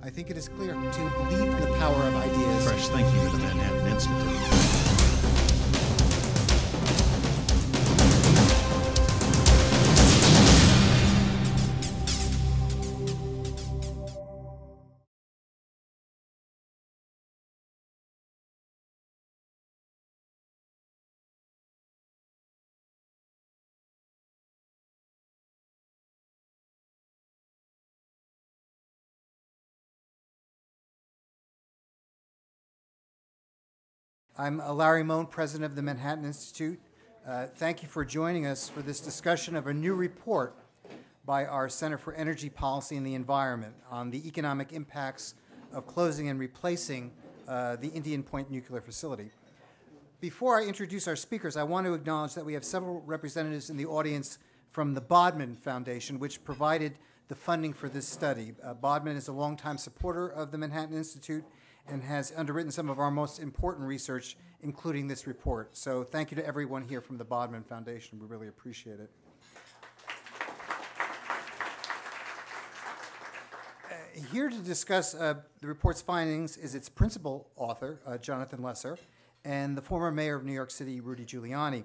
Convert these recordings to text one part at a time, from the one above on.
I think it is clear to believe in the power of ideas. Fresh thinking to the Manhattan Institute. I'm Larry Mohn, president of the Manhattan Institute. Thank you for joining us for this discussion of a new report by our Center for Energy Policy and the Environment on the economic impacts of closing and replacing the Indian Point nuclear facility. Before I introduce our speakers, I want to acknowledge that we have several representatives in the audience from the Bodman Foundation, which provided the funding for this study. Bodman is a longtime supporter of the Manhattan Institute and has underwritten some of our most important research, including this report. So thank you to everyone here from the Bodman Foundation. We really appreciate it. Here to discuss the report's findings is its principal author, Jonathan Lesser, and the former mayor of New York City, Rudy Giuliani.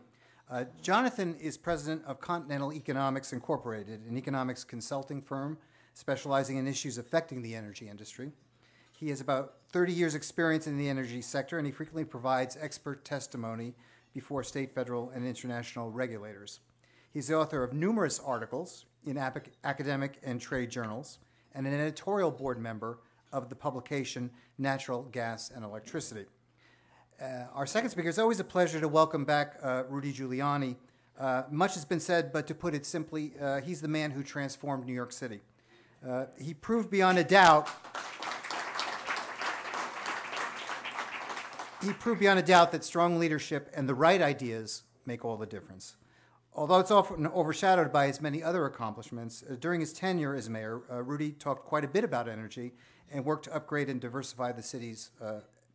Jonathan is president of Continental Economics Incorporated, an economics consulting firm specializing in issues affecting the energy industry. He has about 30 years' experience in the energy sector, and he frequently provides expert testimony before state, federal, and international regulators. He's the author of numerous articles in academic and trade journals, and an editorial board member of the publication Natural Gas and Electricity. Our second speaker, it's always a pleasure to welcome back Rudy Giuliani. Much has been said, but to put it simply, he's the man who transformed New York City. He proved beyond a doubt that strong leadership and the right ideas make all the difference. Although it's often overshadowed by his many other accomplishments, during his tenure as mayor, Rudy talked quite a bit about energy and worked to upgrade and diversify the city's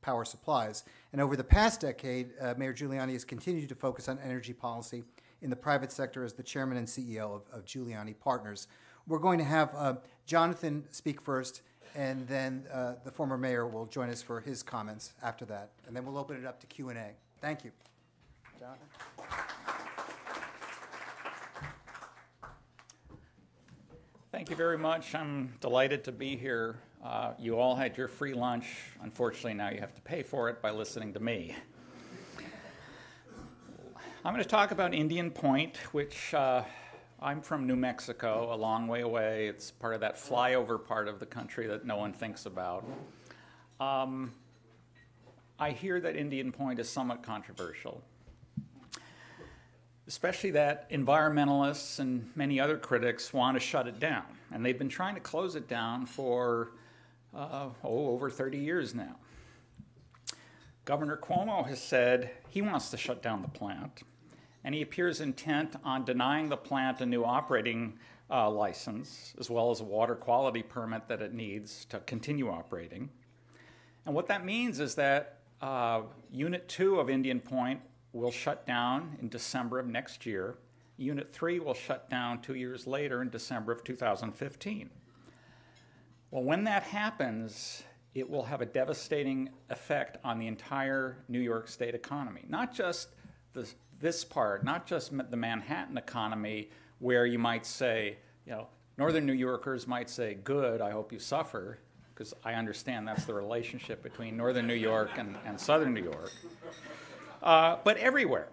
power supplies. And over the past decade, Mayor Giuliani has continued to focus on energy policy in the private sector as the chairman and CEO of Giuliani Partners. We're going to have Jonathan speak first, and then the former mayor will join us for his comments after that. And then we'll open it up to Q&A. Thank you. Jonathan? Thank you very much. I'm delighted to be here. You all had your free lunch. Unfortunately, now you have to pay for it by listening to me. I'm going to talk about Indian Point, which I'm from New Mexico, a long way away. It's part of that flyover part of the country that no one thinks about. I hear that Indian Point is somewhat controversial, especially that environmentalists and many other critics want to shut it down. And they've been trying to close it down for over 30 years now. Governor Cuomo has said he wants to shut down the plant, and he appears intent on denying the plant a new operating license, as well as a water quality permit that it needs to continue operating. And what that means is that Unit 2 of Indian Point will shut down in December of next year. Unit 3 will shut down 2 years later in December of 2015. Well, when that happens, it will have a devastating effect on the entire New York State economy. Not just this part, not just the Manhattan economy, where you might say, Northern New Yorkers might say, good, I hope you suffer, because I understand that's the relationship between Northern New York and Southern New York, but everywhere.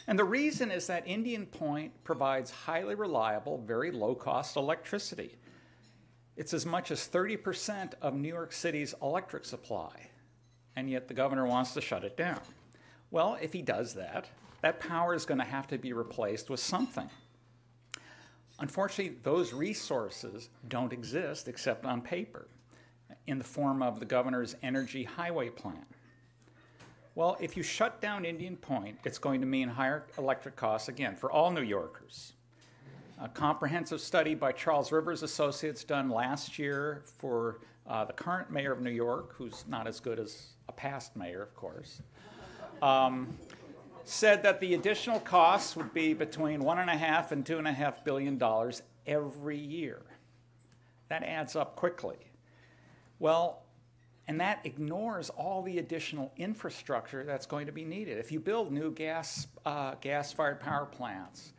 And the reason is that Indian Point provides highly reliable, very low-cost electricity. It's as much as 30% of New York City's electric supply, and yet the governor wants to shut it down. Well, if he does that, that power is going to have to be replaced with something. Unfortunately, those resources don't exist except on paper, in the form of the governor's energy highway plan. Well, if you shut down Indian Point, it's going to mean higher electric costs, again, for all New Yorkers. A comprehensive study by Charles Rivers Associates done last year for the current mayor of New York, who's not as good as a past mayor, of course, said that the additional costs would be between $1.5 and $2.5 billion every year. That adds up quickly. Well, and that ignores all the additional infrastructure that's going to be needed. If you build new gas-fired power plants,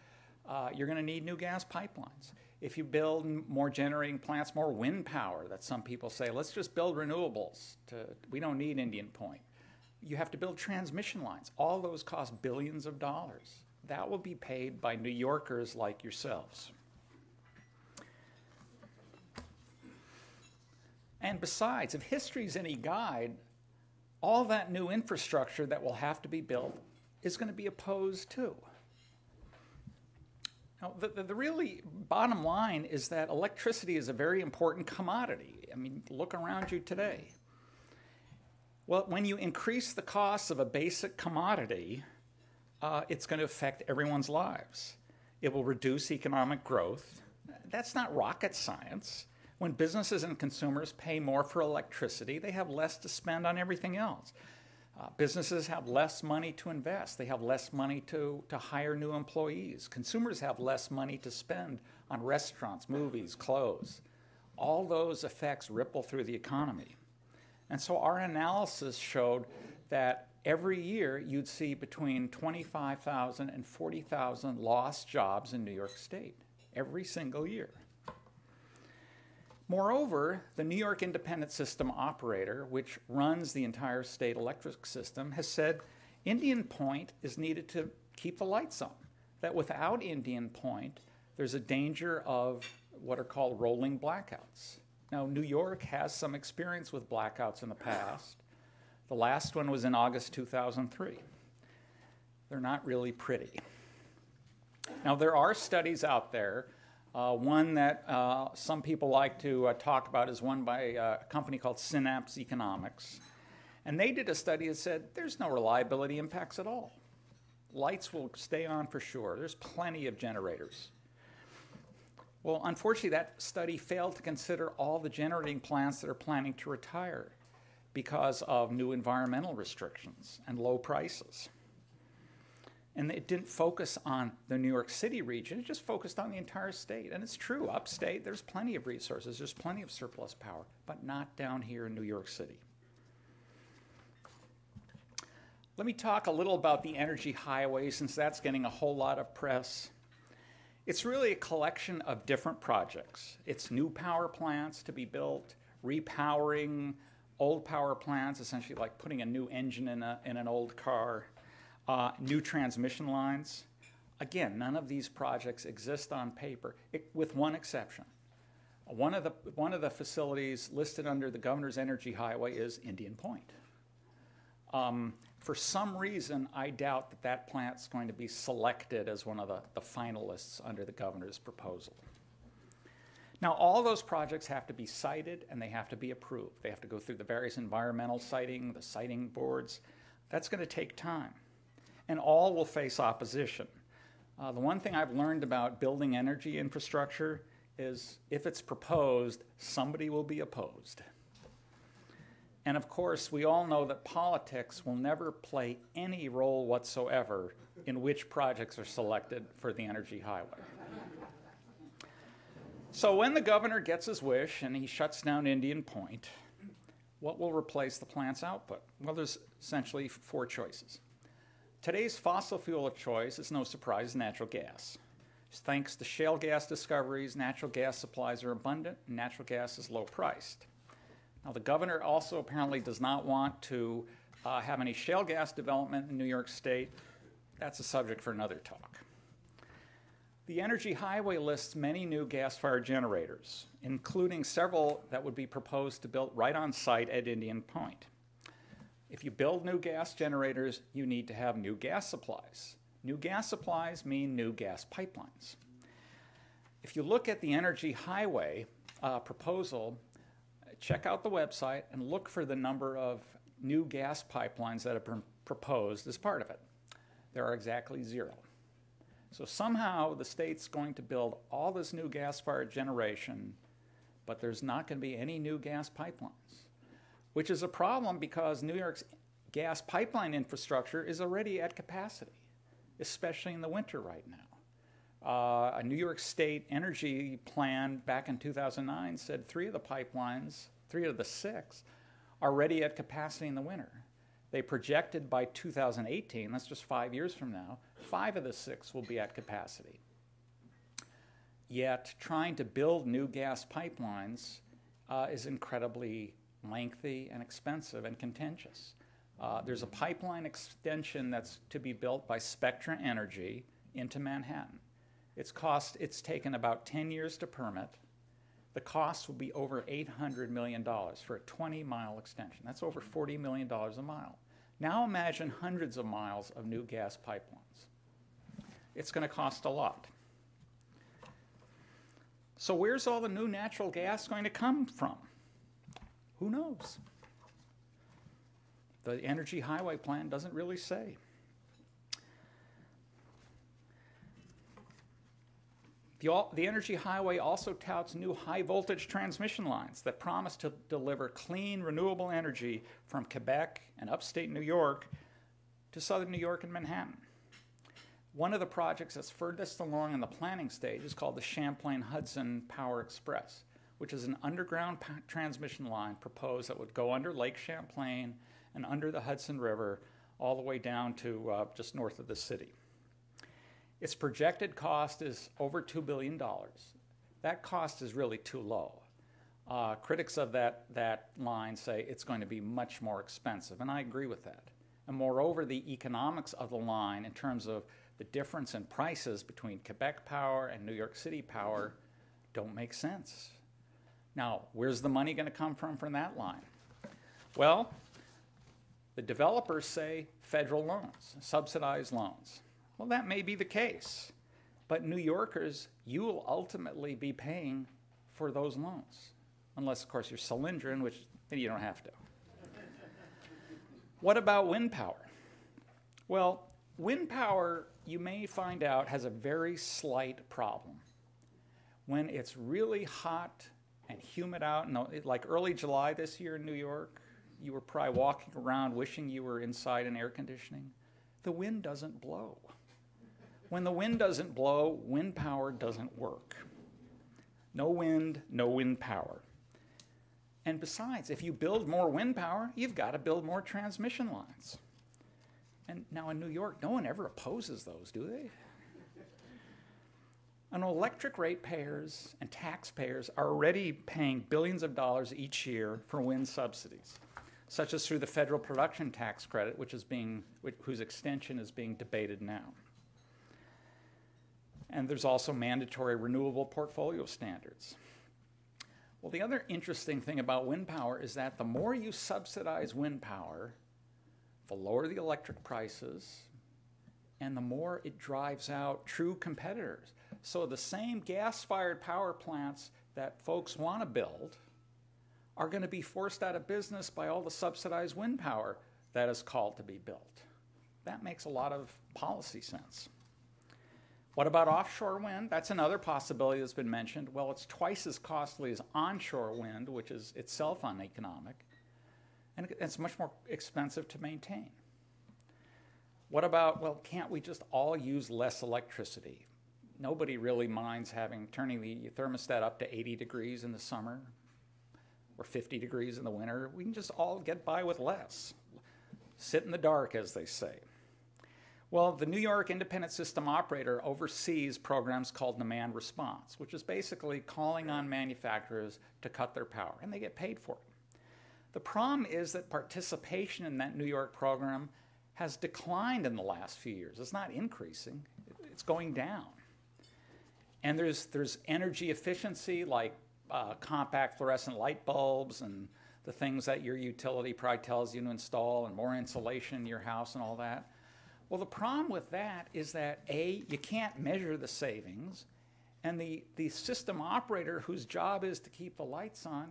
you're going to need new gas pipelines. If you build more generating plants, more wind power, that some people say, let's just build renewables. We don't need Indian Point. You have to build transmission lines. All those cost billions of dollars. That will be paid by New Yorkers like yourselves. And besides, if history's any guide, all that new infrastructure that will have to be built is going to be opposed too. Now, the really bottom line is that electricity is a very important commodity. I mean, look around you today. Well, when you increase the cost of a basic commodity, it's going to affect everyone's lives. It will reduce economic growth. That's not rocket science. When businesses and consumers pay more for electricity, they have less to spend on everything else. Businesses have less money to invest. They have less money to hire new employees. Consumers have less money to spend on restaurants, movies, clothes. All those effects ripple through the economy. And so our analysis showed that every year you'd see between 25,000 and 40,000 lost jobs in New York State, every single year. Moreover, the New York Independent System Operator, which runs the entire state electric system, has said Indian Point is needed to keep the lights on, that without Indian Point, there's a danger of what are called rolling blackouts. Now, New York has some experience with blackouts in the past. The last one was in August 2003. They're not really pretty. Now, there are studies out there. One that some people like to talk about is one by a company called Synapse Economics. And they did a study that said there's no reliability impacts at all. Lights will stay on for sure. There's plenty of generators. Well, unfortunately, that study failed to consider all the generating plants that are planning to retire because of new environmental restrictions and low prices. And it didn't focus on the New York City region, it just focused on the entire state. And it's true, upstate, there's plenty of resources, there's plenty of surplus power, but not down here in New York City. Let me talk a little about the energy highway, since that's getting a whole lot of press. It's really a collection of different projects. It's new power plants to be built, repowering old power plants, essentially like putting a new engine in an old car, new transmission lines. Again, none of these projects exist on paper, with one exception. One of the facilities listed under the Governor's Energy Highway is Indian Point. For some reason, I doubt that that plant's going to be selected as one of the finalists under the governor's proposal. Now, all those projects have to be cited and they have to be approved. They have to go through the various environmental siting, the siting boards. That's going to take time. And all will face opposition. The one thing I've learned about building energy infrastructure is if it's proposed, somebody will be opposed. And of course, we all know that politics will never play any role whatsoever in which projects are selected for the energy highway. So when the governor gets his wish and he shuts down Indian Point, what will replace the plant's output? Well, there's essentially four choices. Today's fossil fuel of choice is no surprise, natural gas. Thanks to shale gas discoveries, natural gas supplies are abundant and natural gas is low priced. Now, the governor also apparently does not want to have any shale gas development in New York State. That's a subject for another talk. The Energy Highway lists many new gas-fired generators, including several that would be proposed to build right on site at Indian Point. If you build new gas generators, you need to have new gas supplies. New gas supplies mean new gas pipelines. If you look at the Energy Highway proposal, check out the website and look for the number of new gas pipelines that have been proposed as part of it. There are exactly 0. So somehow the state's going to build all this new gas-fired generation, but there's not going to be any new gas pipelines, which is a problem because New York's gas pipeline infrastructure is already at capacity, especially in the winter right now. A New York State energy plan back in 2009 said 3 of the pipelines 3 of the 6 are already at capacity in the winter. They projected by 2018, that's just 5 years from now, 5 of the 6 will be at capacity. Yet trying to build new gas pipelines is incredibly lengthy and expensive and contentious. There's a pipeline extension that's to be built by Spectra Energy into Manhattan. It's taken about 10 years to permit. The cost will be over $800 million for a 20-mile extension. That's over $40 million a mile. Now imagine hundreds of miles of new gas pipelines. It's going to cost a lot. So where's all the new natural gas going to come from? Who knows? The Energy Highway Plan doesn't really say. The Energy Highway also touts new high-voltage transmission lines that promise to deliver clean, renewable energy from Quebec and upstate New York to southern New York and Manhattan. One of the projects that's furthest along in the planning stage is called the Champlain-Hudson Power Express, which is an underground transmission line proposed that would go under Lake Champlain and under the Hudson River all the way down to just north of the city. Its projected cost is over $2 billion. That cost is really too low. Critics of that line say it's going to be much more expensive, and I agree with that. And moreover, the economics of the line in terms of the difference in prices between Quebec Power and New York City Power don't make sense. Now, where's the money going to come from that line? Well, the developers say federal loans, subsidized loans. Well, that may be the case, but New Yorkers, you will ultimately be paying for those loans, unless, of course, you're Solyndra, which then you don't have to. What about wind power? Well, wind power, you may find out, has a very slight problem. When it's really hot and humid out, like early July this year in New York, you were probably walking around wishing you were inside in air conditioning. The wind doesn't blow. When the wind doesn't blow, wind power doesn't work. No wind power. And besides, if you build more wind power, you've got to build more transmission lines. And now in New York, no one ever opposes those, do they? And electric ratepayers and taxpayers are already paying billions of dollars each year for wind subsidies, such as through the federal production tax credit, whose extension is being debated now. And there's also mandatory renewable portfolio standards. Well, the other interesting thing about wind power is that the more you subsidize wind power, the lower the electric prices, and the more it drives out true competitors. So the same gas-fired power plants that folks want to build are going to be forced out of business by all the subsidized wind power that is called to be built. That makes a lot of policy sense. What about offshore wind? That's another possibility that's been mentioned. Well, it's twice as costly as onshore wind, which is itself uneconomic, and it's much more expensive to maintain. What about, well, can't we just all use less electricity? Nobody really minds turning the thermostat up to 80 degrees in the summer or 50 degrees in the winter. We can just all get by with less. Sit in the dark, as they say. Well, the New York Independent System Operator oversees programs called demand response, which is basically calling on manufacturers to cut their power, and they get paid for it. The problem is that participation in that New York program has declined in the last few years. It's not increasing, it's going down. And there's energy efficiency like compact fluorescent light bulbs and the things that your utility probably tells you to install and more insulation in your house and all that. Well, the problem with that is that A, you can't measure the savings, and the system operator whose job is to keep the lights on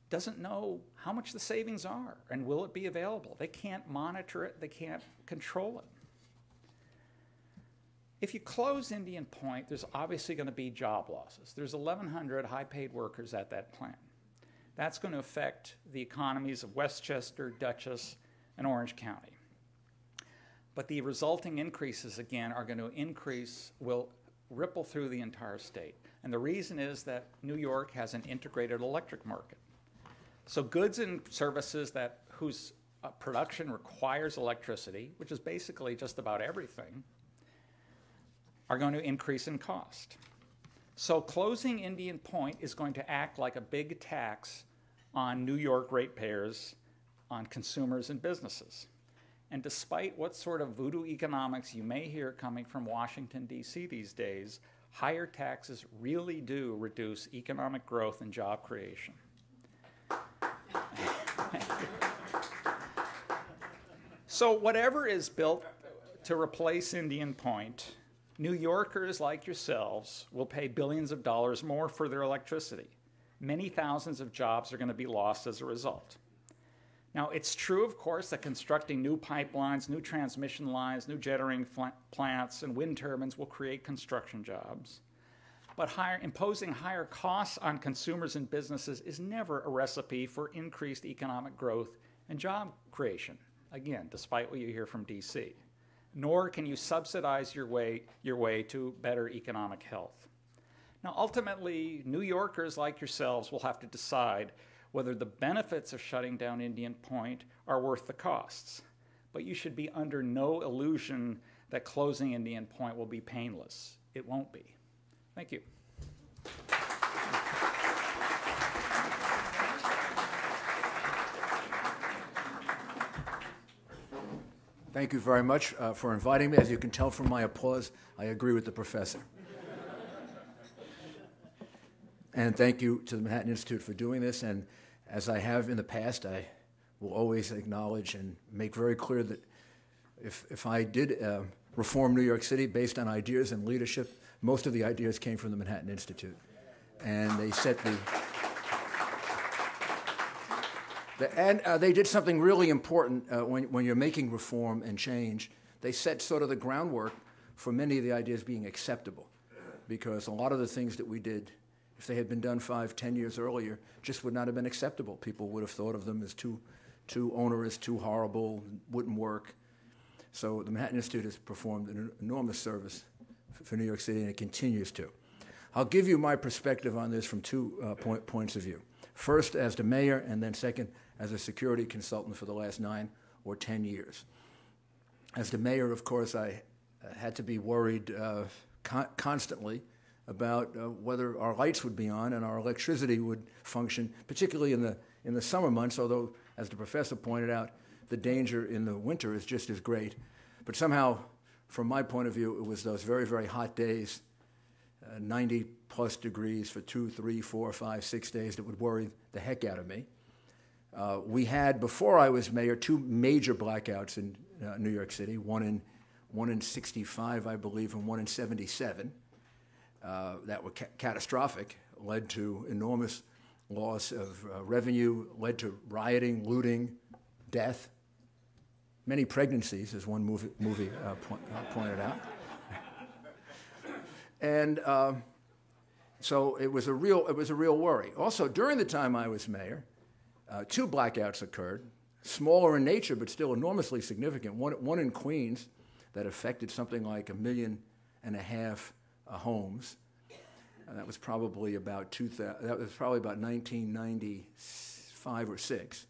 doesn't know how much the savings are and will it be available. They can't monitor it, they can't control it. If you close Indian Point, there's obviously going to be job losses. There's 1,100 high-paid workers at that plant. That's going to affect the economies of Westchester, Dutchess, and Orange County. But the resulting increases, again, will ripple through the entire state. And the reason is that New York has an integrated electric market. So goods and services whose production requires electricity, which is basically just about everything, are going to increase in cost. So closing Indian Point is going to act like a big tax on New York ratepayers, on consumers and businesses. And despite what sort of voodoo economics you may hear coming from Washington, D.C. these days, higher taxes really do reduce economic growth and job creation. So whatever is built to replace Indian Point, New Yorkers like yourselves will pay billions of dollars more for their electricity. Many thousands of jobs are going to be lost as a result. Now, it's true, of course, that constructing new pipelines, new transmission lines, new generating plants, and wind turbines will create construction jobs. But imposing higher costs on consumers and businesses is never a recipe for increased economic growth and job creation, again, despite what you hear from DC. Nor can you subsidize your way to better economic health. Now, ultimately, New Yorkers like yourselves will have to decide whether the benefits of shutting down Indian Point are worth the costs. But you should be under no illusion that closing Indian Point will be painless. It won't be. Thank you. Thank you very much for inviting me. As you can tell from my applause, I agree with the professor. And thank you to the Manhattan Institute for doing this. And as I have in the past, I will always acknowledge and make very clear that if I did reform New York City based on ideas and leadership, most of the ideas came from the Manhattan Institute. And they set they did something really important when you're making reform and change. They set sort of the groundwork for many of the ideas being acceptable, because a lot of the things that we did, if they had been done 5, 10 years earlier, just would not have been acceptable. People would have thought of them as too onerous, too horrible, wouldn't work. So the Manhattan Institute has performed an enormous service for New York City, and it continues to. I'll give you my perspective on this from two points of view. First, as the mayor, and then second, as a security consultant for the last 9 or 10 years. As the mayor, of course, I had to be worried constantly about whether our lights would be on and our electricity would function, particularly in the summer months, although, as the professor pointed out, the danger in the winter is just as great. But somehow, from my point of view, it was those very, very hot days, 90-plus degrees for 2, 3, 4, 5, 6 days that would worry the heck out of me. We had, before I was mayor, 2 major blackouts in New York City, one in 65, I believe, and one in 77. That were catastrophic, led to enormous loss of revenue, led to rioting, looting, death, many pregnancies, as one movie pointed out. And so it was a real worry. Also, during the time I was mayor, 2 blackouts occurred, smaller in nature but still enormously significant. One in Queens that affected something like 1.5 million homes. That was probably about 1995 or 6,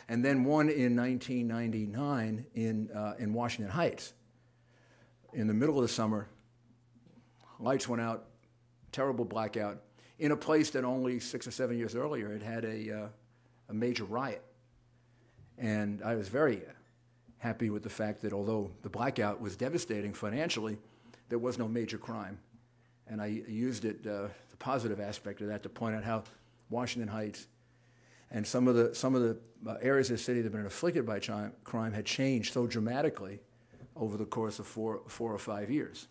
and then one in 1999 in Washington Heights. In the middle of the summer, lights went out, terrible blackout, in a place that only 6 or 7 years earlier had had a major riot. And I was very happy with the fact that although the blackout was devastating financially, there was no major crime. And I used it, the positive aspect of that, to point out how Washington Heights and some of the areas of the city that have been afflicted by crime had changed so dramatically over the course of 4 or 5 years.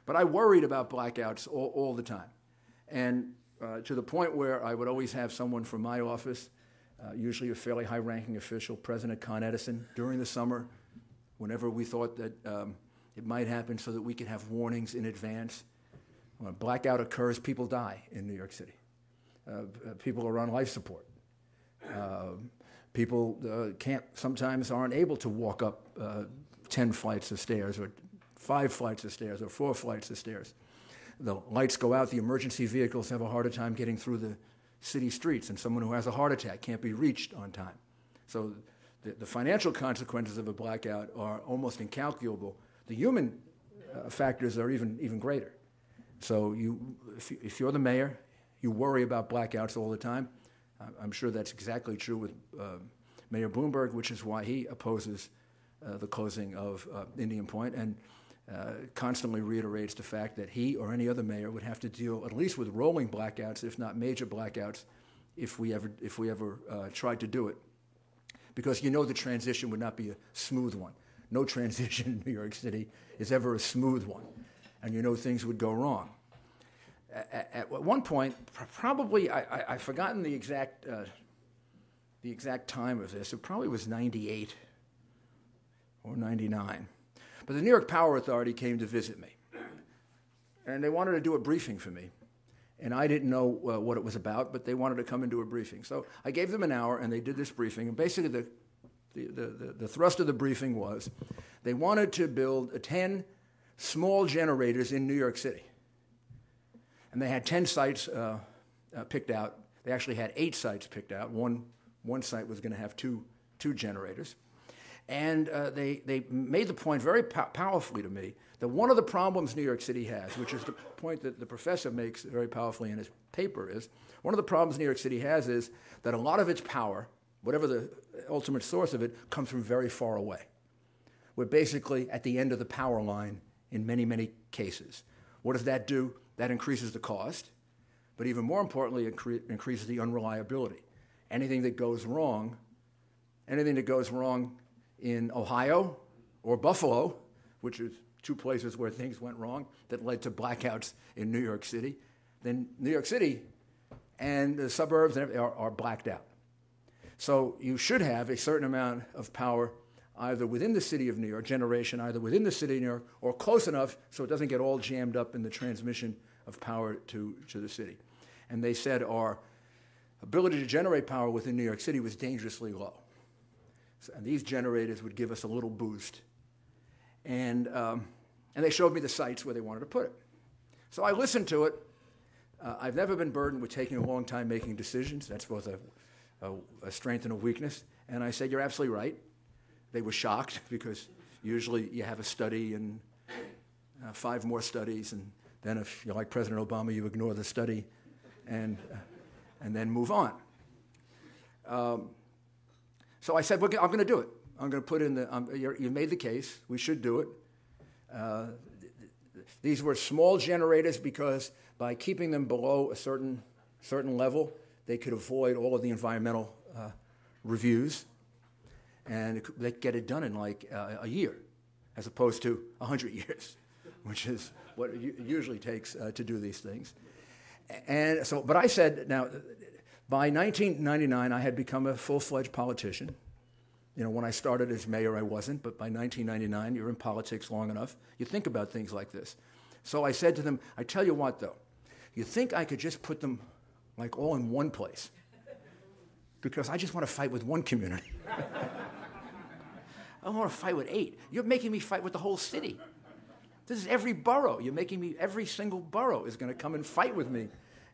But I worried about blackouts all the time, and to the point where I would always have someone from my office, usually a fairly high-ranking official, President Con Edison, during the summer, whenever we thought that it might happen, so that we could have warnings in advance. When a blackout occurs, people die in New York City. People are on life support. People sometimes aren't able to walk up 10 flights of stairs or 5 flights of stairs or 4 flights of stairs. The lights go out, the emergency vehicles have a harder time getting through the city streets, and someone who has a heart attack can't be reached on time. So the financial consequences of a blackout are almost incalculable. The human factors are even greater. So if you're the mayor, you worry about blackouts all the time. I'm sure that's exactly true with Mayor Bloomberg, which is why he opposes the closing of Indian Point and constantly reiterates the fact that he or any other mayor would have to deal at least with rolling blackouts, if not major blackouts, if we ever tried to do it. Because the transition would not be a smooth one. No transition in New York City is ever a smooth one, and things would go wrong. At one point, probably I've forgotten the exact time of this. It probably was 98 or 99. But the New York Power Authority came to visit me, and they wanted to do a briefing for me. And I didn't know what it was about, but they wanted to come and do a briefing. So I gave them an hour, and they did this briefing. And basically, the thrust of the briefing was they wanted to build 10 small generators in New York City. And they had 10 sites picked out. They actually had 8 sites picked out. One site was going to have two generators. And they made the point very powerfully to me that one of the problems New York City has, which is the point that the professor makes very powerfully in his paper, is one of the problems New York City has is that a lot of its power, whatever the ultimate source of it, comes from very far away. We're basically at the end of the power line in many, many cases. What does that do? That increases the cost, but even more importantly, it increases the unreliability. Anything that goes wrong in Ohio or Buffalo, which is 2 places where things went wrong that led to blackouts in New York City, then New York City and the suburbs are blacked out. So you should have a certain amount of power either within the city of New York, generation either within the city of New York or close enough so it doesn't get all jammed up in the transmission of power to the city. And they said our ability to generate power within New York City was dangerously low. And these generators would give us a little boost. And they showed me the sites where they wanted to put it. So I listened to it. I've never been burdened with taking a long time making decisions. That's both a strength and a weakness. And I said, you're absolutely right. They were shocked because usually you have a study and 5 more studies. And then if you're like President Obama, you ignore the study and then move on. So I said, I'm going to do it. I'm going to put in you made the case. We should do it. These were small generators because by keeping them below a certain level, they could avoid all of the environmental reviews, and they could get it done in like a year, as opposed to 100 years, which is what it usually takes to do these things. And so, but I said, now, by 1999, I had become a full-fledged politician. When I started as mayor, I wasn't, but by 1999, you're in politics long enough, you think about things like this. So I said to them, I tell you what, though, you think I could just put them like all in one place? Because I just want to fight with one community. I don't want to fight with 8. You're making me fight with the whole city. This is every borough. You're making me, every single borough is going to come and fight with me.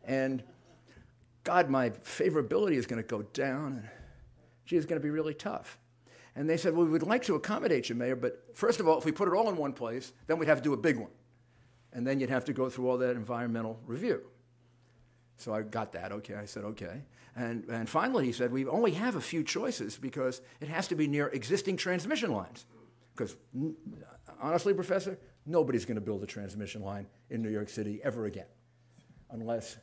And God, my favorability is going to go down. And gee, it's going to be really tough. And they said, well, we would like to accommodate you, Mayor, but first of all, if we put it all in one place, then we'd have to do a big one. And then you'd have to go through all that environmental review. So I got that, okay. I said, okay. And finally he said, we only have a few choices because it has to be near existing transmission lines. Because honestly, Professor, nobody's going to build a transmission line in New York City ever again, unless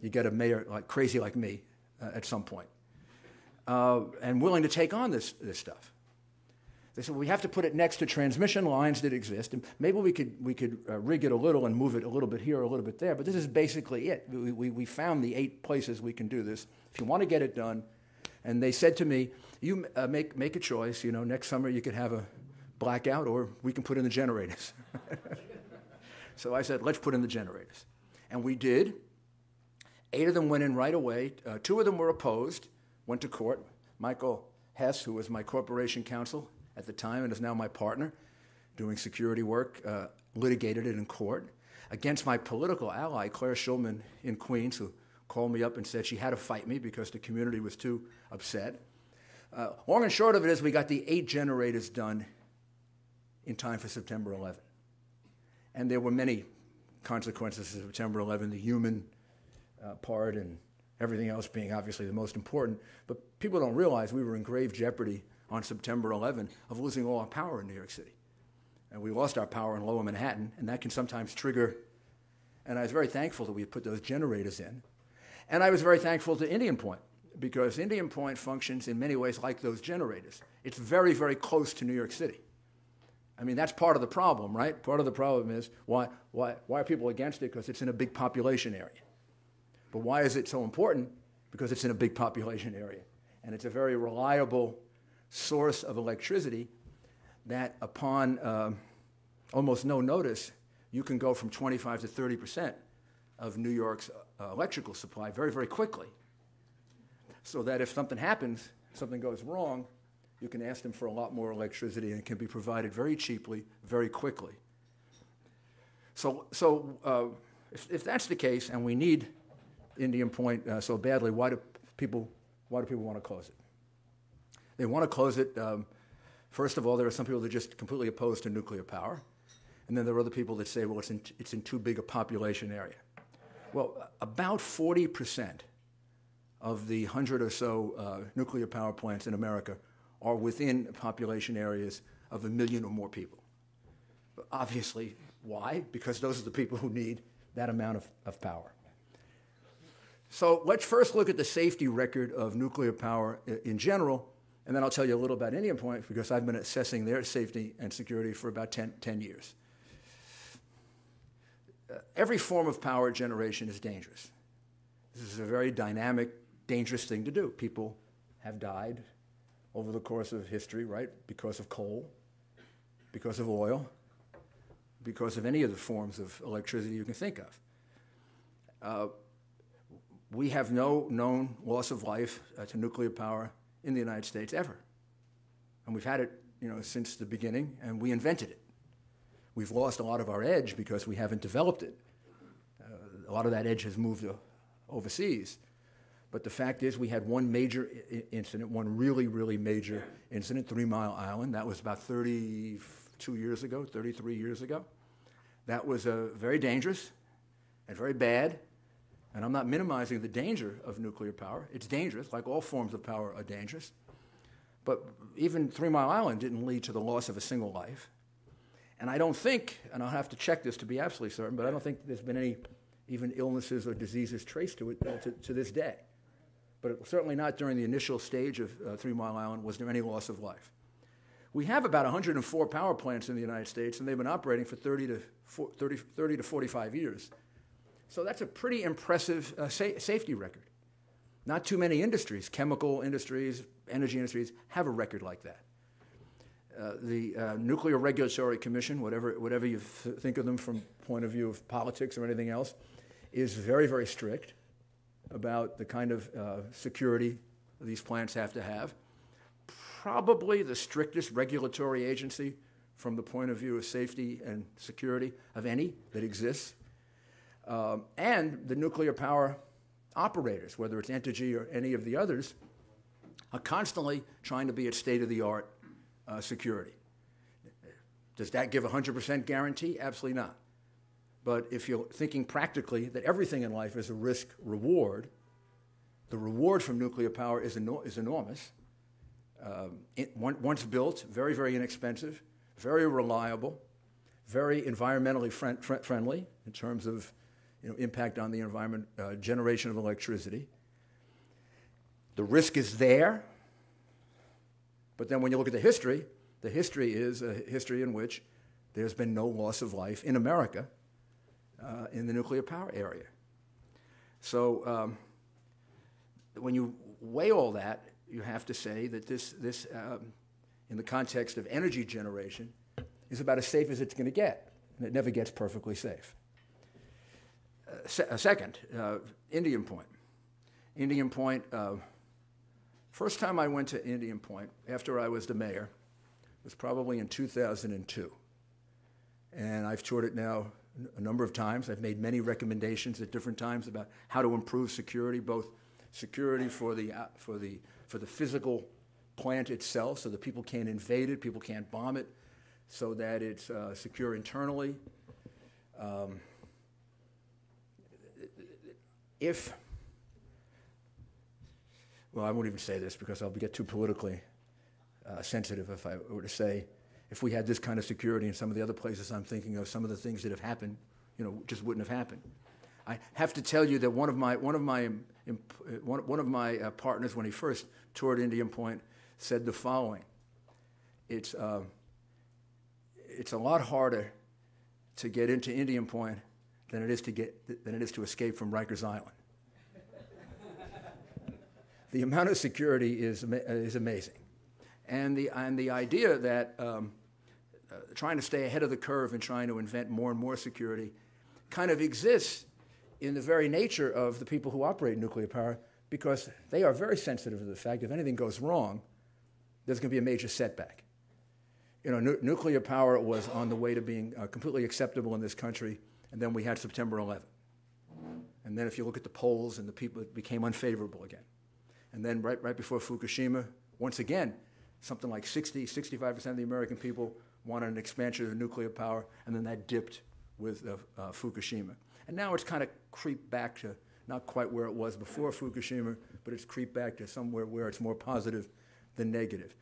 you get a mayor crazy like me at some point. And willing to take on this stuff. They said, well, we have to put it next to transmission lines that exist, and maybe we could rig it a little and move it a little bit here, a little bit there, but this is basically it. We found the 8 places we can do this. If you want to get it done, and they said to me, you make a choice, next summer you could have a blackout or we can put in the generators. So I said, let's put in the generators. And we did. 8 of them went in right away. 2 of them were opposed, went to court. Michael Hess, who was my corporation counsel at the time and is now my partner doing security work, litigated it in court against my political ally, Claire Schulman in Queens, who called me up and said she had to fight me because the community was too upset. Long and short of it is we got the 8 generators done in time for September 11. And there were many consequences of September 11, the human part and everything else being obviously the most important. But people don't realize we were in grave jeopardy on September 11 of losing all our power in New York City. And we lost our power in Lower Manhattan, and that can sometimes trigger. And I was very thankful that we put those generators in. And I was very thankful to Indian Point, because Indian Point functions in many ways like those generators. It's very, very close to New York City. I mean, that's part of the problem, right? Part of the problem is why are people against it? Because it's in a big population area. But why is it so important? Because it's in a big population area. And it's a very reliable source of electricity that upon almost no notice, you can go from 25 to 30% of New York's electrical supply very, very quickly. So that if something happens, something goes wrong, you can ask them for a lot more electricity and it can be provided very cheaply, very quickly. So if that's the case, and we need Indian Point so badly, why do people want to close it? They want to close it. First of all, there are some people that are just completely opposed to nuclear power, and then there are other people that say, well, it's in too big a population area. Well, about 40% of the 100 or so nuclear power plants in America are within population areas of 1 million or more people. But obviously, why? Because those are the people who need that amount of power. So let's first look at the safety record of nuclear power in general, and then I'll tell you a little about Indian Point, because I've been assessing their safety and security for about 10 years. Every form of power generation is dangerous. This is a very dynamic, dangerous thing to do. People have died over the course of history, right? Because of coal, because of oil, because of any of the forms of electricity you can think of. We have no known loss of life to nuclear power in the United States ever. And we've had it, since the beginning, and we invented it. We've lost a lot of our edge because we haven't developed it. A lot of that edge has moved overseas. But the fact is we had one major incident, one really, really major incident, 3 Mile Island. That was about 32 years ago, 33 years ago. That was very dangerous and very bad. And I'm not minimizing the danger of nuclear power. It's dangerous, like all forms of power are dangerous. But even 3 Mile Island didn't lead to the loss of a single life. And I don't think, and I'll have to check this to be absolutely certain, but I don't think there's been any even illnesses or diseases traced to it to this day. But certainly not during the initial stage of 3 Mile Island was there any loss of life. We have about 104 power plants in the United States, and they've been operating for 30 to 45 years. So that's a pretty impressive safety record. Not too many industries, chemical industries, energy industries, have a record like that. The Nuclear Regulatory Commission, whatever you think of them from point of view of politics or anything else, is very, very strict about the kind of security these plants have to have. Probably the strictest regulatory agency from the point of view of safety and security of any that exists. And the nuclear power operators, whether it's Entergy or any of the others, are constantly trying to be at state-of-the-art security. Does that give 100% guarantee? Absolutely not. But if you're thinking practically that everything in life is a risk-reward, the reward from nuclear power is enormous. Once built, very, very inexpensive, very reliable, very environmentally friendly in terms of impact on the environment, generation of electricity. The risk is there, but then when you look at the history is a history in which there's been no loss of life in America in the nuclear power area. So when you weigh all that, you have to say that this in the context of energy generation, is about as safe as it's going to get, and it never gets perfectly safe. Second, Indian Point. Indian Point, first time I went to Indian Point after I was the mayor was probably in 2002. And I've toured it now a number of times. I've made many recommendations at different times about how to improve security, both security for the physical plant itself, so that people can't invade it, people can't bomb it, so that it's secure internally. Well, I won't even say this because I'll get too politically sensitive if I were to say, if we had this kind of security in some of the other places I'm thinking of, some of the things that have happened, just wouldn't have happened. I have to tell you that one of my partners, when he first toured Indian Point, said the following: It's a lot harder to get into Indian Point than it is to escape from Rikers Island. The amount of security is amazing, and the idea that trying to stay ahead of the curve and trying to invent more and more security kind of exists in the very nature of the people who operate nuclear power, because they are very sensitive to the fact if anything goes wrong, there's going to be a major setback. Nuclear power was on the way to being completely acceptable in this country, and then we had September 11th. And then if you look at the polls and the people, it became unfavorable again. And then right before Fukushima, once again, something like 65% of the American people wanted an expansion of nuclear power, and then that dipped with Fukushima. And now it's kind of creeped back to not quite where it was before Fukushima, but it's creeped back to somewhere where it's more positive than negative.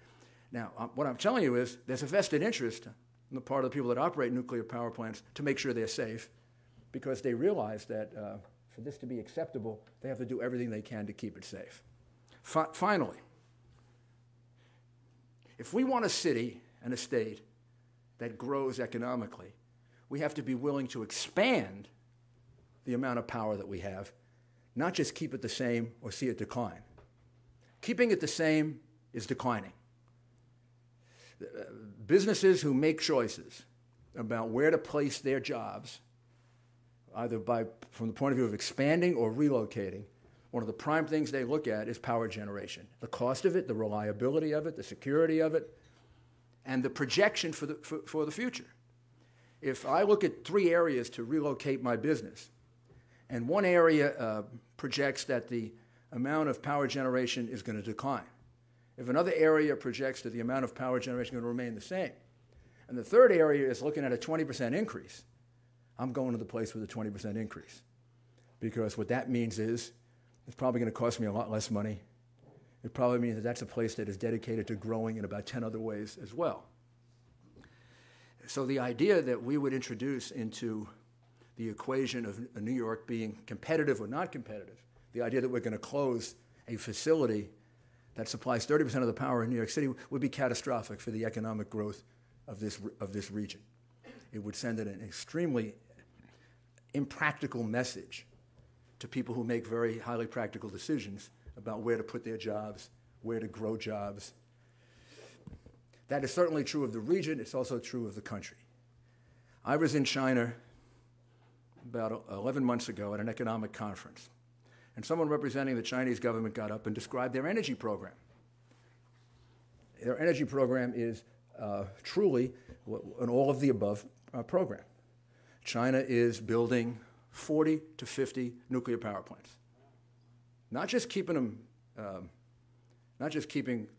Now, what I'm telling you is there's a vested interest on the part of the people that operate nuclear power plants to make sure they're safe, because they realize that for this to be acceptable, they have to do everything they can to keep it safe. Finally, if we want a city and a state that grows economically, we have to be willing to expand the amount of power that we have, not just keep it the same or see it decline. Keeping it the same is declining. Businesses who make choices about where to place their jobs, either from the point of view of expanding or relocating, one of the prime things they look at is power generation. The cost of it, the reliability of it, the security of it, and the projection for the future. If I look at 3 areas to relocate my business, and one area projects that the amount of power generation is going to decline, if another area projects that the amount of power generation is going to remain the same, and the third area is looking at a 20% increase, I'm going to the place with a 20% increase. Because what that means is it's probably going to cost me a lot less money. It probably means that that's a place that is dedicated to growing in about 10 other ways as well. So the idea that we would introduce into the equation of New York being competitive or not competitive, the idea that we're going to close a facility that supplies 30% of the power in New York City would be catastrophic for the economic growth of this region. It would send an extremely impractical message to people who make very highly practical decisions about where to put their jobs, where to grow jobs. That is certainly true of the region. It's also true of the country. I was in China about 11 months ago at an economic conference, and someone representing the Chinese government got up and described their energy program. Their energy program is truly an all-of-the-above program. China is building 40 to 50 nuclear power plants. Not just keeping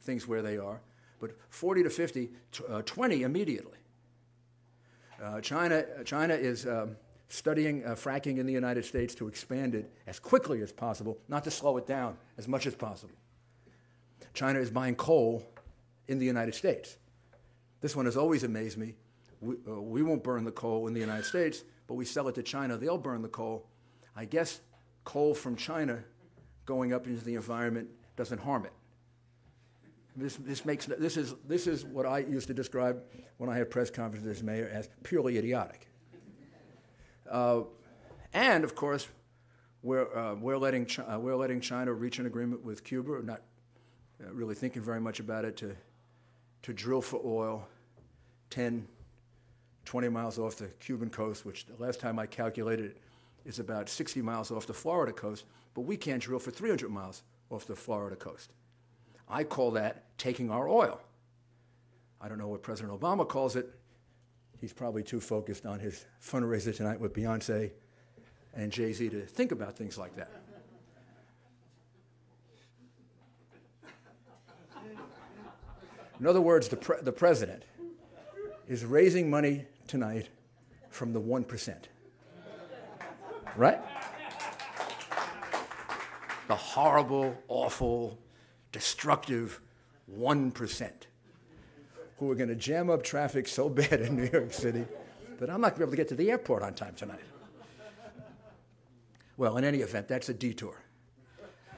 things where they are, but 40 to 50, 20 immediately. China is studying fracking in the United States to expand it as quickly as possible, not to slow it down as much as possible. China is buying coal in the United States. This one has always amazed me. We won't burn the coal in the United States, but we sell it to China. They'll burn the coal. I guess coal from China going up into the environment doesn't harm it. This is what I used to describe when I had press conferences as mayor as purely idiotic. And of course, we're letting China reach an agreement with Cuba, not really thinking very much about it, to drill for oil 10, 20 miles off the Cuban coast, which the last time I calculated is about 60 miles off the Florida coast, but we can't drill for 300 miles off the Florida coast. I call that taking our oil. I don't know what President Obama calls it. he's probably too focused on his fundraiser tonight with Beyonce and Jay-Z to think about things like that. In other words, the president is raising money tonight from the 1%. Right? The horrible, awful, destructive 1% who are going to jam up traffic so bad in New York City that I'm not going to be able to get to the airport on time tonight. Well, in any event, that's a detour.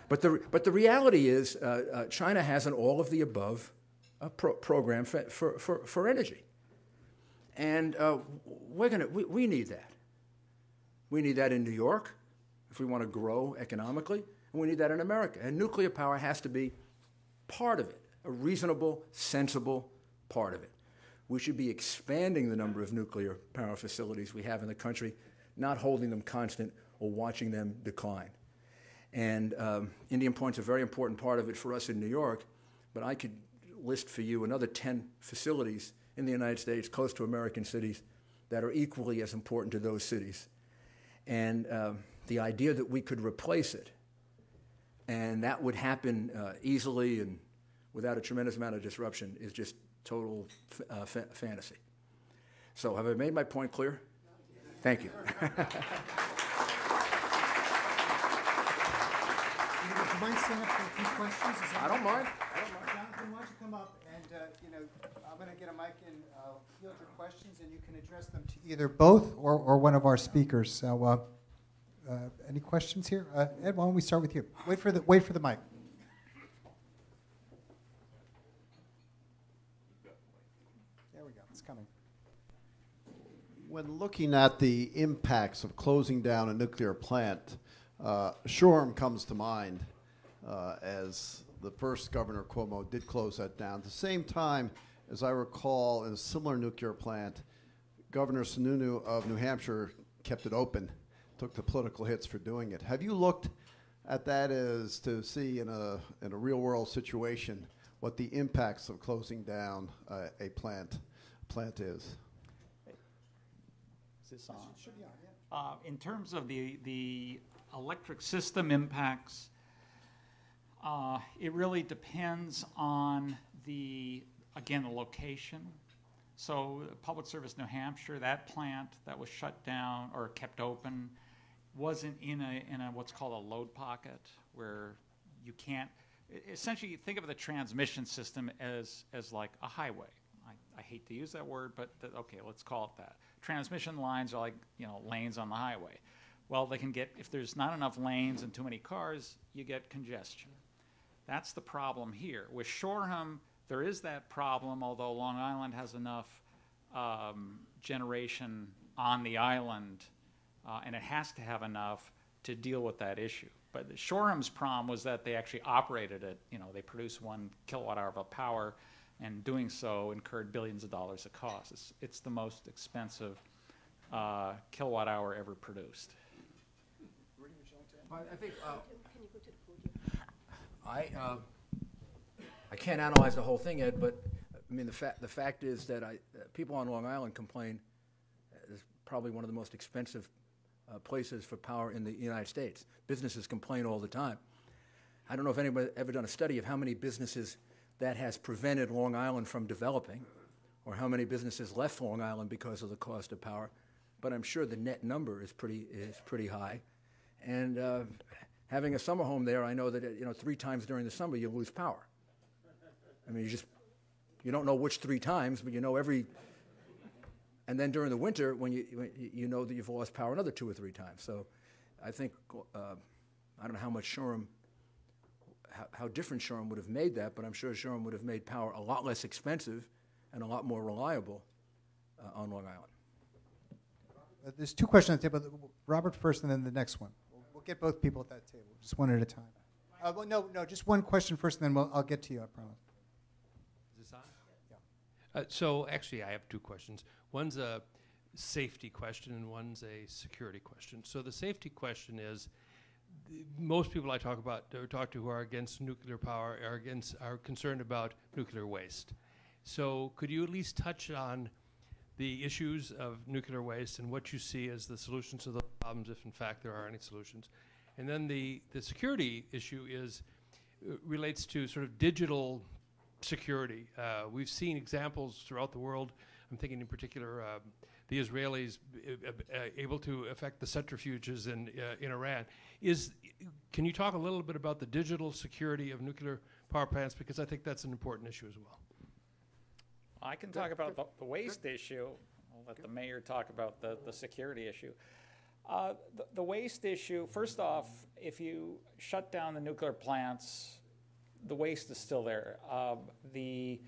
But the reality is China has an all-of-the-above program for energy. And we need that. We need that in New York if we want to grow economically, and we need that in America. And nuclear power has to be part of it, a reasonable, sensible part of it. We should be expanding the number of nuclear power facilities we have in the country, not holding them constant or watching them decline. And Indian Point's a very important part of it for us in New York, but I could list for you another 10 facilities in the United States, close to American cities, that are equally as important to those cities. And the idea that we could replace it, and that would happen easily and without a tremendous amount of disruption, is just total fantasy. So have I made my point clear? Thank you. Would you mind standing up for a few questions? I don't mind. Jonathan, why don't you come up and, I'm going to get a mic and field your questions, and you can address them to either both or one of our speakers. So, any questions here? Ed, why don't we start with you? Wait for the mic. There we go. It's coming. When looking at the impacts of closing down a nuclear plant, Shoreham comes to mind as the first Governor Cuomo did close that down. At the same time, as I recall, in a similar nuclear plant, Governor Sununu of New Hampshire kept it open, took the political hits for doing it. Have you looked at that as to see in a real-world situation what the impacts of closing down a plant is? Is this on? It should be on, yeah. In terms of the electric system impacts, it really depends on the location. So Public Service New Hampshire, that plant that was shut down or kept open wasn't in a what's called a load pocket, where you can't, essentially think of the transmission system as like a highway. I hate to use that word, but okay, let's call it that. Transmission lines are like, lanes on the highway. Well, they can get, if there's not enough lanes and too many cars, you get congestion. That's the problem here. With Shoreham, there is that problem, although Long Island has enough generation on the island, and it has to have enough to deal with that issue. But Shoreham's problem was that they actually operated it. They produced 1 kilowatt hour of power, and doing so incurred billions of dollars of costs. It's the most expensive kilowatt hour ever produced. I think I can't analyze the whole thing, Ed, but I mean the fact is that people on Long Island complain it's probably one of the most expensive places for power in the United States. Businesses complain all the time. I don't know if anybody ever done a study of how many businesses that has prevented Long Island from developing, or how many businesses left Long Island because of the cost of power, but I'm sure the net number is pretty high. And having a summer home there, I know that 3 times during the summer you lose power. I mean, you don't know which 3 times, but you know every. And then during the winter, when you know that you've lost power another 2 or 3 times. So, I think I don't know how much Shoreham, how different Shoreham would have made that, but I'm sure Shoreham would have made power a lot less expensive and a lot more reliable on Long Island. There's 2 questions on the table. Robert first, and then the next one. We'll get both people at that table, just one at a time. Well, no, just one question first, and then I'll get to you, I promise. Is this on? Yeah. So actually, I have 2 questions. One's a safety question, and one's a security question. So the safety question is, most people I talk to who are against nuclear power are concerned about nuclear waste. So could you at least touch on the issues of nuclear waste and what you see as the solutions to those problems, if in fact there are any solutions. And then the security issue relates to sort of digital security. We've seen examples throughout the world. I'm thinking in particular the Israelis able to affect the centrifuges in Iran. Can you talk a little bit about the digital security of nuclear power plants? Because I think that's an important issue as well. I can talk about the waste issue. I'll let the mayor talk about the security issue. The waste issue, first off, if you shut down the nuclear plants, the waste is still there. The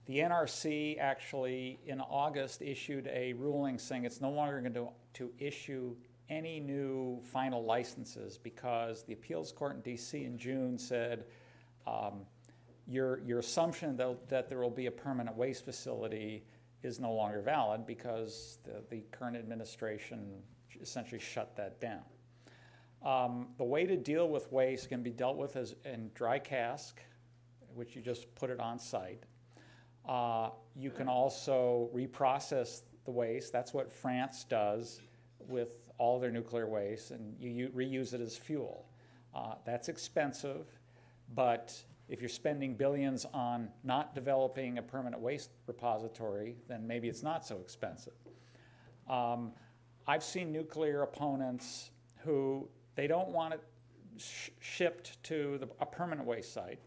NRC actually in August issued a ruling saying it's no longer going to issue any new final licenses because the appeals court in DC in June said your assumption that there will be a permanent waste facility is no longer valid because the current administration essentially shut that down. The way to deal with waste can be dealt with as in dry cask, which you just put it on site. You can also reprocess the waste. That's what France does with all their nuclear waste, and you reuse it as fuel. That's expensive, but if you're spending billions on not developing a permanent waste repository, then maybe it's not so expensive. I've seen nuclear opponents who they don't want it shipped to a permanent waste site.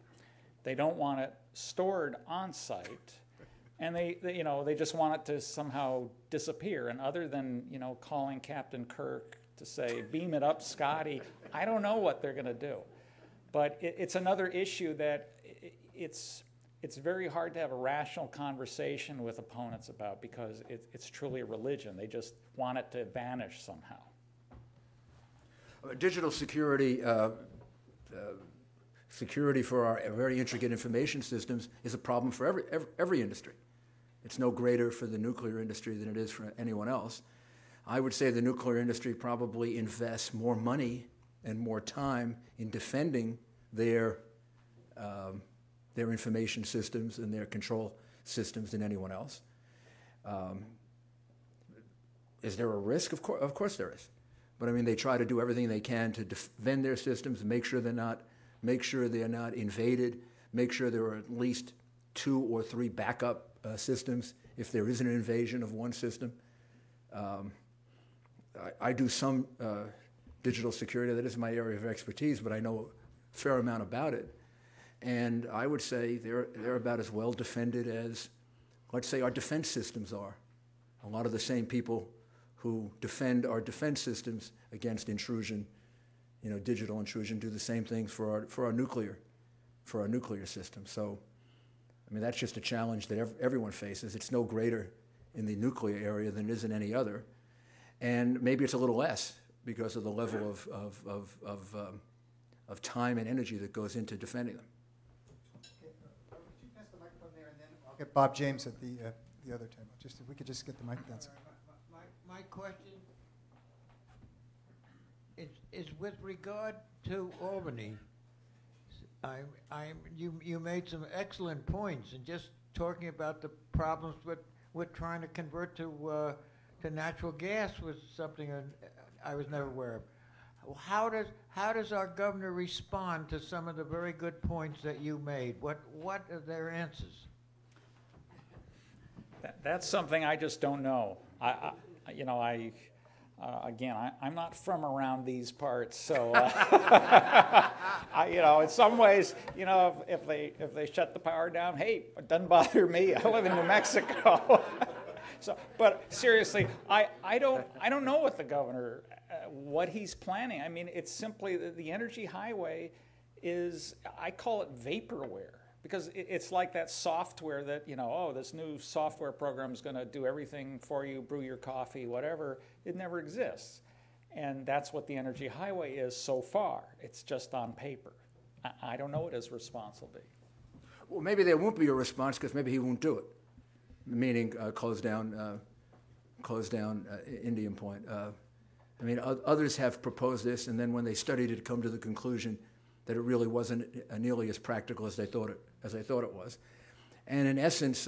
They don't want it stored on site, and they just want it to somehow disappear. And other than calling Captain Kirk to say, "Beam it up, Scotty," I don't know what they're going to do. But it's another issue that it's very hard to have a rational conversation with opponents about because it's truly a religion. They just want it to vanish somehow. Digital security, security for our very intricate information systems is a problem for every industry. It's no greater for the nuclear industry than it is for anyone else. I would say the nuclear industry probably invests more money and more time in defending their information systems and their control systems than anyone else. Is there a risk? Of course there is. But I mean, they try to do everything they can to defend their systems, make sure they're not invaded, make sure there are at least 2 or 3 backup systems if there is an invasion of one system. I do some digital security. That is my area of expertise, but I know a fair amount about it. And I would say they're about as well defended as, let's say, our defense systems are. A lot of the same people who defend our defense systems against intrusion, digital intrusion, do the same things for our nuclear system. So, I mean, that's just a challenge that everyone faces. It's no greater in the nuclear area than it is in any other, and maybe it's a little less because of the level of time and energy that goes into defending them. Okay, could you pass the microphone there, and then I'll get Bob James at the other table. Just if we could just get the mic down. My question is with regard to Albany. You made some excellent points, and just talking about the problems with trying to convert to natural gas was something I was never aware of. How does our governor respond to some of the very good points that you made? What are their answers? That's something I just don't know. I'm not from around these parts, so in some ways, if they shut the power down, hey, it doesn't bother me. I live in New Mexico. So, but seriously, I don't know what the governor, what he's planning. I mean, it's simply the energy highway is, I call it vaporware. Because it's like that software that, this new software program is going to do everything for you, brew your coffee, whatever. It never exists. And that's what the energy highway is so far. It's just on paper. I don't know what his response will be. Well, maybe there won't be a response because maybe he won't do it, meaning close down Indian Point. Others have proposed this, and then when they studied it, come to the conclusion that it really wasn't nearly as practical as they thought it was. And in essence,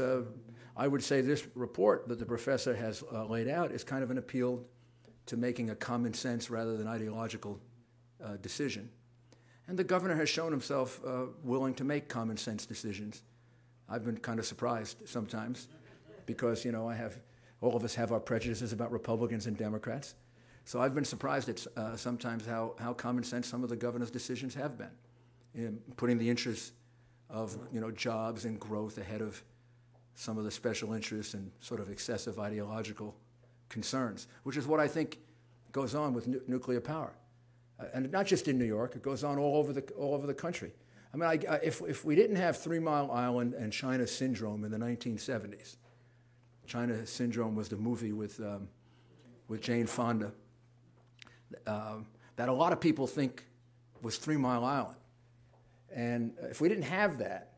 I would say this report that the professor has laid out is kind of an appeal to making a common sense rather than ideological decision. And the governor has shown himself willing to make common sense decisions. I've been kind of surprised sometimes because, you know, all of us have our prejudices about Republicans and Democrats. So I've been surprised at sometimes how common sense some of the governor's decisions have been in putting the interests of, you know, jobs and growth ahead of some of the special interests and sort of excessive ideological concerns, which is what I think goes on with nuclear power. And not just in New York, it goes on all over the country. I mean, if we didn't have 3 Mile Island and China Syndrome in the 1970s, China Syndrome was the movie with Jane Fonda that a lot of people think was 3 Mile Island. And if we didn't have that,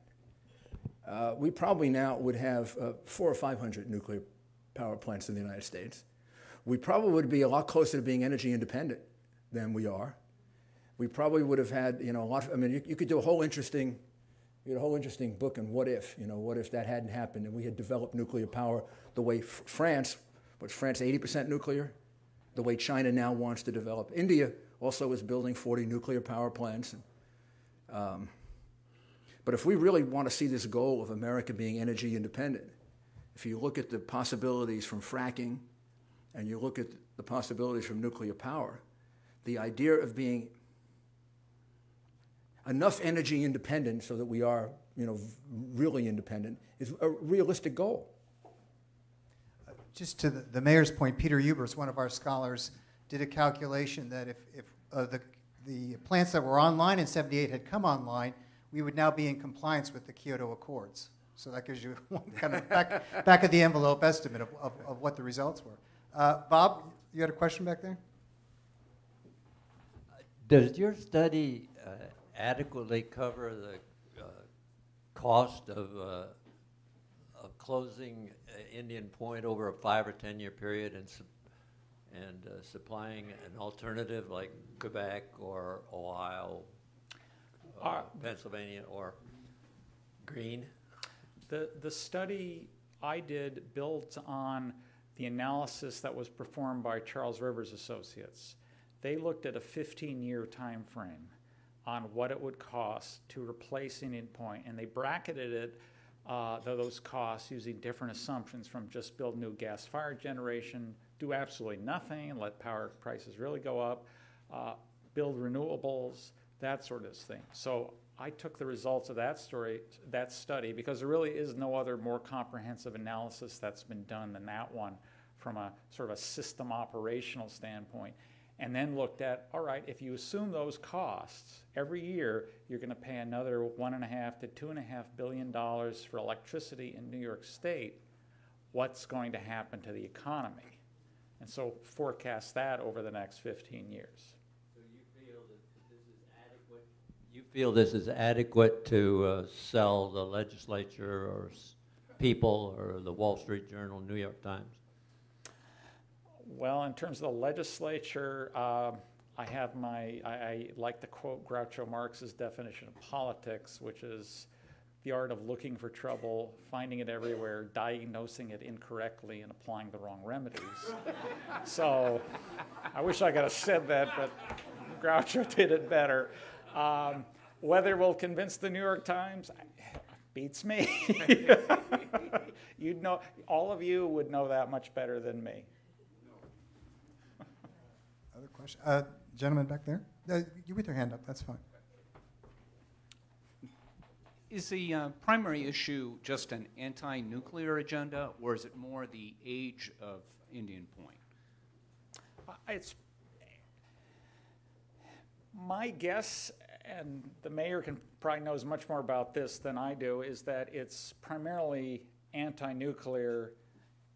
we probably now would have 400 or 500 nuclear power plants in the United States. We probably would be a lot closer to being energy independent than we are. We probably would have had, you know, a lot. I mean, you could do a whole interesting book on what if that hadn't happened and we had developed nuclear power the way France 80% nuclear, the way China now wants to develop. India also is building 40 nuclear power plants. But if we really want to see this goal of America being energy independent, if you look at the possibilities from fracking and you look at the possibilities from nuclear power, the idea of being enough energy independent so that we are, you know, really independent is a realistic goal. Just to the mayor's point, Peter Hubers, one of our scholars, did a calculation that if the plants that were online in '78 had come online, we would now be in compliance with the Kyoto Accords. So that gives you one kind of back of the envelope estimate of what the results were. Bob, you had a question back there? Does your study adequately cover the cost of closing Indian Point over a 5 or 10 year period and supplying an alternative like Quebec or Ohio, Pennsylvania, or Green? The study I did built on the analysis that was performed by Charles Rivers Associates. They looked at a 15-year time frame on what it would cost to replace Indian Point, and they bracketed it, those costs, using different assumptions from just build new gas-fired generation, do absolutely nothing and let power prices really go up, build renewables, that sort of thing. So I took the results of that study, because there really is no other more comprehensive analysis that's been done than that one from a sort of a system operational standpoint, and then looked at, all right, if you assume those costs, every year you're going to pay another $1.5 to $2.5 billion for electricity in New York State, what's going to happen to the economy? And so forecast that over the next 15 years. So you feel that this is adequate? You feel this is adequate to sell the legislature or people or the Wall Street Journal, New York Times? Well, in terms of the legislature, I like to quote Groucho Marx's definition of politics, which is the art of looking for trouble, finding it everywhere, diagnosing it incorrectly, and applying the wrong remedies. So I wish I could have said that, but Groucho did it better. Whether we'll convince the New York Times, beats me. You'd know, all of you would know that much better than me. Other question? Gentleman back there? You with your hand up, that's fine. Is the primary issue just an anti-nuclear agenda, or is it more the age of Indian Point? It's my guess, and the mayor probably knows much more about this than I do, is that it's primarily anti-nuclear,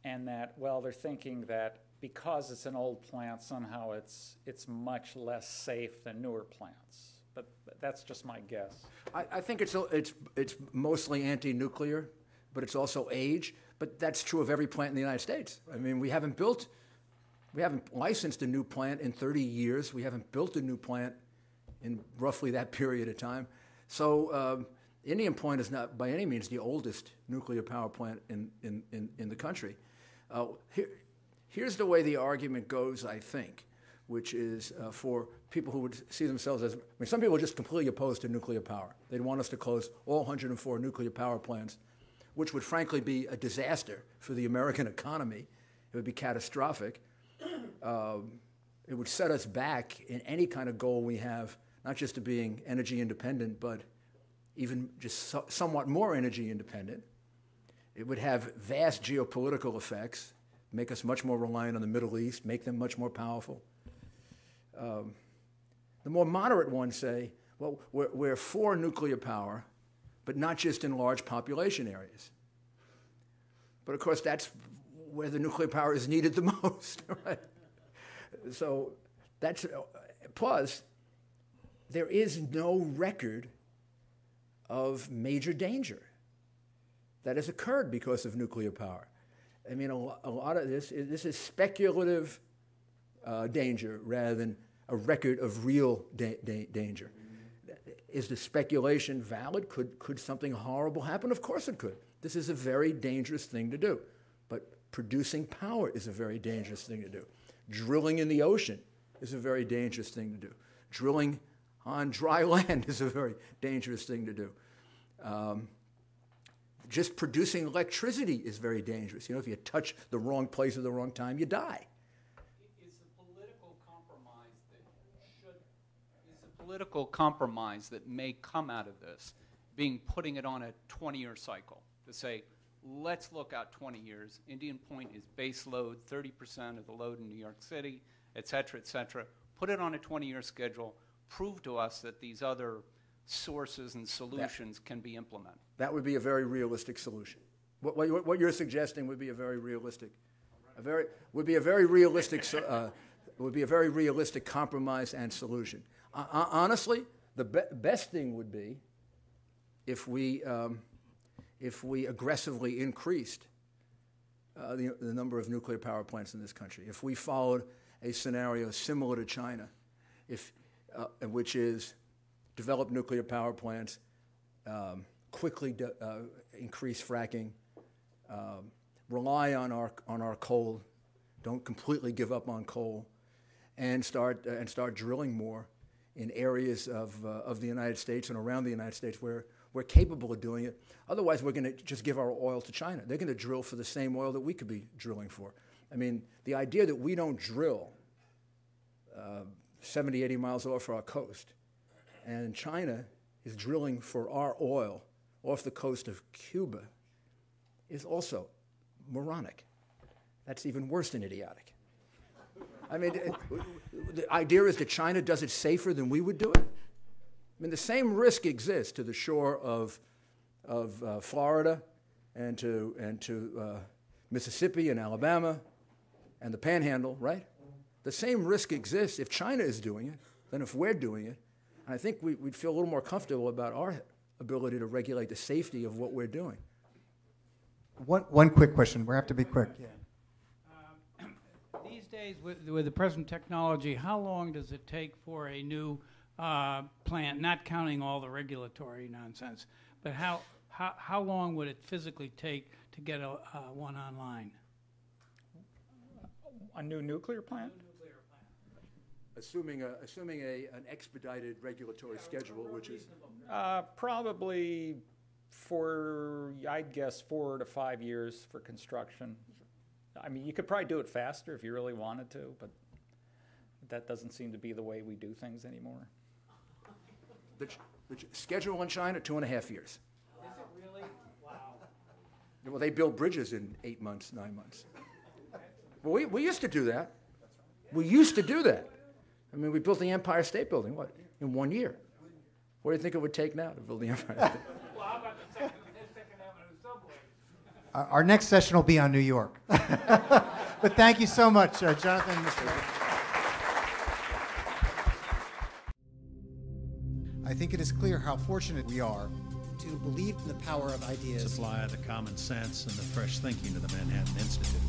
and that, well, they're thinking that because it's an old plant, somehow it's much less safe than newer plants. But that's just my guess. I think it's mostly anti-nuclear, but it's also age. But that's true of every plant in the United States. I mean, we haven't licensed a new plant in 30 years. We haven't built a new plant in roughly that period of time. So Indian Point is not by any means the oldest nuclear power plant in the country. Here's the way the argument goes, I think, which is for people who would see themselves as, I mean, some people are just completely opposed to nuclear power. They'd want us to close all 104 nuclear power plants, which would frankly be a disaster for the American economy. It would be catastrophic. It would set us back in any kind of goal we have, not just to being energy independent, but even just somewhat more energy independent. It would have vast geopolitical effects, make us much more reliant on the Middle East, make them much more powerful. The more moderate ones say, well, we're for nuclear power, but not just in large population areas. But of course, that's where the nuclear power is needed the most, right? So that's, plus, there is no record of major danger that has occurred because of nuclear power. I mean, a lot of this is speculative danger rather than a record of real danger. Is the speculation valid? Could something horrible happen? Of course it could. This is a very dangerous thing to do. But producing power is a very dangerous thing to do. Drilling in the ocean is a very dangerous thing to do. Drilling on dry land is a very dangerous thing to do. Just producing electricity is very dangerous. You know, if you touch the wrong place at the wrong time, you die. Is the political compromise that may come out of this being putting it on a 20-year cycle to say, let's look out 20 years. Indian Point is base load, 30% of the load in New York City, et cetera, et cetera. Put it on a 20-year schedule. Prove to us that these other sources and solutions can be implemented. That would be a very realistic solution. What you're suggesting would be a very realistic, would be a very realistic compromise and solution. Honestly, the best thing would be if we aggressively increased the number of nuclear power plants in this country. If we followed a scenario similar to China, which is develop nuclear power plants, quickly increase fracking, rely on our coal, don't completely give up on coal, and start drilling more in areas of the United States and around the United States where we're capable of doing it. Otherwise, we're going to just give our oil to China. They're going to drill for the same oil that we could be drilling for. I mean, the idea that we don't drill 70, 80 miles off our coast, and China is drilling for our oil off the coast of Cuba is also moronic. That's even worse than idiotic. I mean, the idea is that China does it safer than we would do it. I mean, the same risk exists to the shore of Florida and to Mississippi and Alabama and the Panhandle, right? The same risk exists if China is doing it than if we're doing it. And I think we'd feel a little more comfortable about our ability to regulate the safety of what we're doing. One quick question. We have to be quick. Yeah. These days, with the present technology, how long does it take for a new plant, not counting all the regulatory nonsense, but how long would it physically take to get one online? A new nuclear plant? Assuming an expedited regulatory schedule, which is Probably I'd guess 4 to 5 years for construction. I mean, you could probably do it faster if you really wanted to, but that doesn't seem to be the way we do things anymore. the schedule in China, 2.5 years. Is it really? Wow. Well, they build bridges in 8 months, 9 months. Well, we used to do that. We used to do that. I mean, we built the Empire State Building, in 1 year. What do you think it would take now to build the Empire State? Well, how about the Second Avenue subway? Our next session will be on New York. But thank you so much, Jonathan and Mr. I think it is clear how fortunate we are to believe in the power of ideas. Supply the common sense and the fresh thinking of the Manhattan Institute.